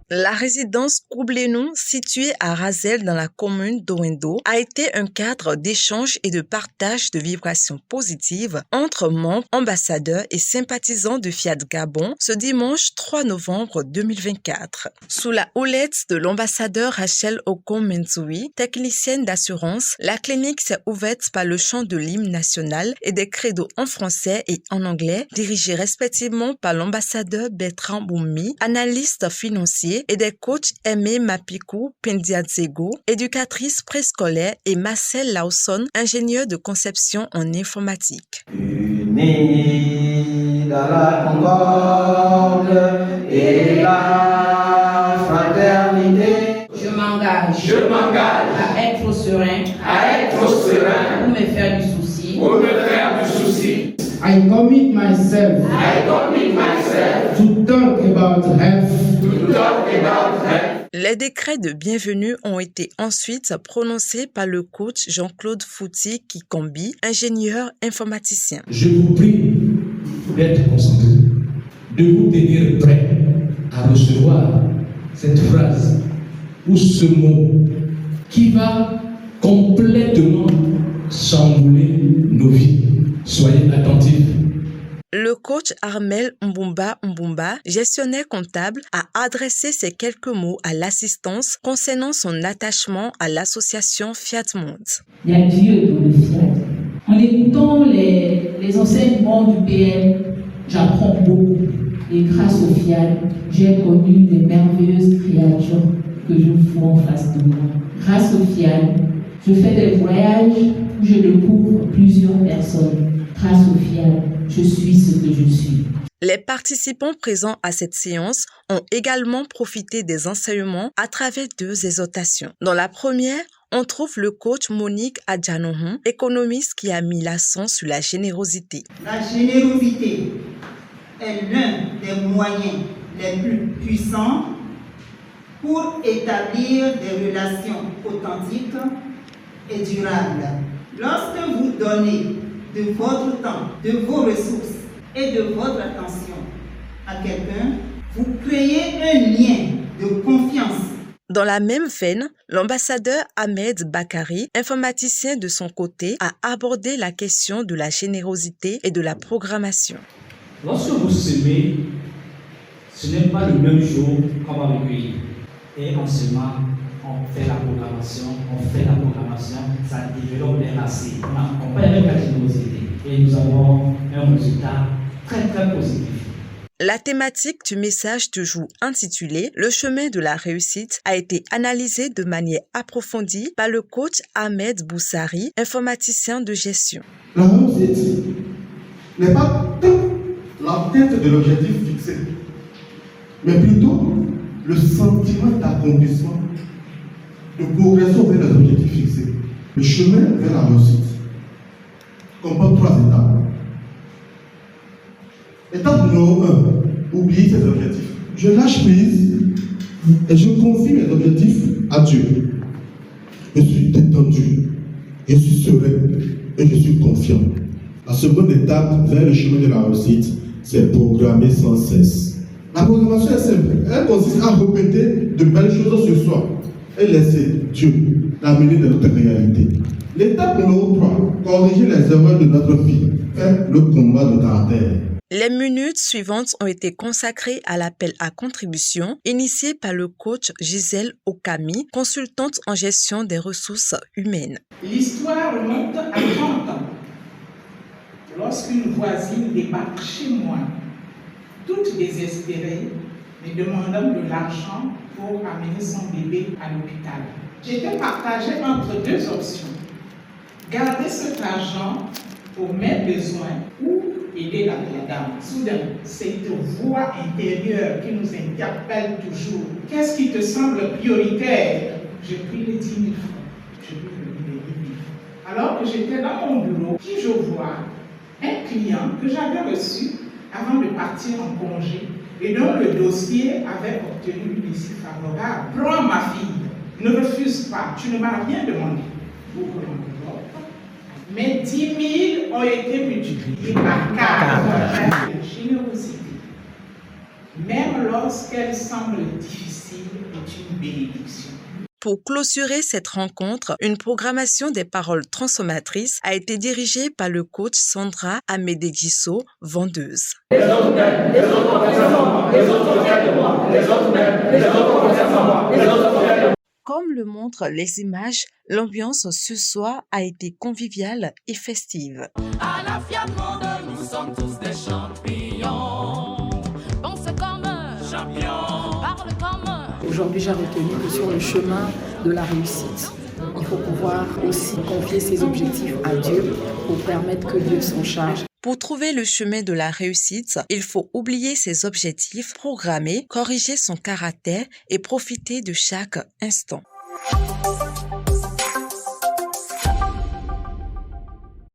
La résidence Koublénou, située à Razel dans la commune d'Owendo, a été un cadre d'échange et de partage de vibrations positives entre membres, ambassadeurs et sympathisants de Fiat Gabon ce dimanche 3 novembre 2024. Sous la houlette de l'ambassadeur Rachel Okon-Menzoui, technicienne d'assurance, la clinique s'est ouverte par le chant de l'hymne national et des credos en français et en anglais, dirigés respectivement par l'ambassadeur Bertrand Boumi, analyste financier, et des coachs Aimé Mapikou Pendiadzego, éducatrice préscolaire, et Marcel Lawson, ingénieur de conception en informatique. Unis dans la concorde et la fraternité. Je m'engage à être serein, pour me faire du souci. I commit myself to talk about health. Les décrets de bienvenue ont été ensuite prononcés par le coach Jean-Claude Fouti-Kikombi, ingénieur informaticien. Je vous prie d'être concentré, de vous tenir prêt à recevoir cette phrase ou ce mot qui va complètement chambouler nos vies. Soyez attentifs. Le coach Armel Mbumba, gestionnaire comptable, a adressé ces quelques mots à l'assistance concernant son attachement à l'association Fiat Monde. Il y a Dieu dans le Fiat. En écoutant les enseignements du PM, j'apprends beaucoup. Et grâce au Fiat, j'ai connu des merveilleuses créatures que je vois en face de moi. Grâce au Fiat, je fais des voyages où je découvre plusieurs personnes. Grâce au Fiat, je suis ce que je suis. Les participants présents à cette séance ont également profité des enseignements à travers 2 exhortations. Dans la première, on trouve le coach Monique Adjanohon, économiste, qui a mis l'accent sur la générosité. La générosité est l'un des moyens les plus puissants pour établir des relations authentiques et durables. Lorsque vous donnez de votre temps, de vos ressources et de votre attention à quelqu'un, vous créez un lien de confiance. Dans la même veine, l'ambassadeur Ahmed Bakari, informaticien de son côté, a abordé la question de la générosité et de la programmation. Lorsque vous semez, ce n'est pas le même jour qu'on va recueillir. Et en semant, on fait la programmation, ça développe les racines. On accompagne avec la générosité et nous avons un résultat très très positif. La thématique du message du jour intitulé « Le chemin de la réussite » a été analysée de manière approfondie par le coach Ahmed Boussari, informaticien de gestion. La réussite n'est pas l'atteinte de l'objectif fixé, mais plutôt le sentiment d'accomplissement, de progression vers les objectifs fixés. Le chemin vers la réussite comporte 3 étapes. Étape numéro 1, oublier ses objectifs. Je lâche prise et je confie mes objectifs à Dieu. Je suis détendu, je suis serein et je suis confiant. La seconde étape vers le chemin de la réussite, c'est programmer sans cesse. La programmation est simple. Elle consiste à répéter de belles choses sur soi et laisser Dieu l'amener dans notre réalité. L'étape numéro 3, corriger les erreurs de notre vie, faire le combat de caractère. Les minutes suivantes ont été consacrées à l'appel à contribution initié par le coach Gisèle Okami, consultante en gestion des ressources humaines. L'histoire remonte à 30 ans. Lorsqu'une voisine débarque chez moi, toute désespérée, me demandant de l'argent pour amener son bébé à l'hôpital. J'étais partagée entre 2 options. Garder cet argent pour mes besoins ou aider la dame. Soudain, cette voix intérieure qui nous interpelle toujours. Qu'est-ce qui te semble prioritaire? J'ai pris les 10 000 francs. Alors que j'étais dans mon bureau, qui je vois un client que j'avais reçu avant de partir en congé et dont le dossier avait obtenu une issue favorable. Prends ma fille, ne refuse pas, tu ne m'as rien demandé. Mais 10 000 ont été multipliés par 4. Générosité. Même lorsqu'elle semble difficile. difficile est une bénédiction. Pour clôturer cette rencontre, une programmation des paroles transformatrices a été dirigée par le coach Sandra Amédé-Gisso, vendeuse. Comme le montrent les images, l'ambiance ce soir a été conviviale et festive. À la Fiat Monde, nous sommes tous des champions. Pense comme un champion, parle comme un. Aujourd'hui, j'ai retenu que sur le chemin de la réussite, il faut pouvoir aussi confier ses objectifs à Dieu pour permettre que Dieu s'en charge. Pour trouver le chemin de la réussite, il faut oublier ses objectifs, programmer, corriger son caractère et profiter de chaque instant.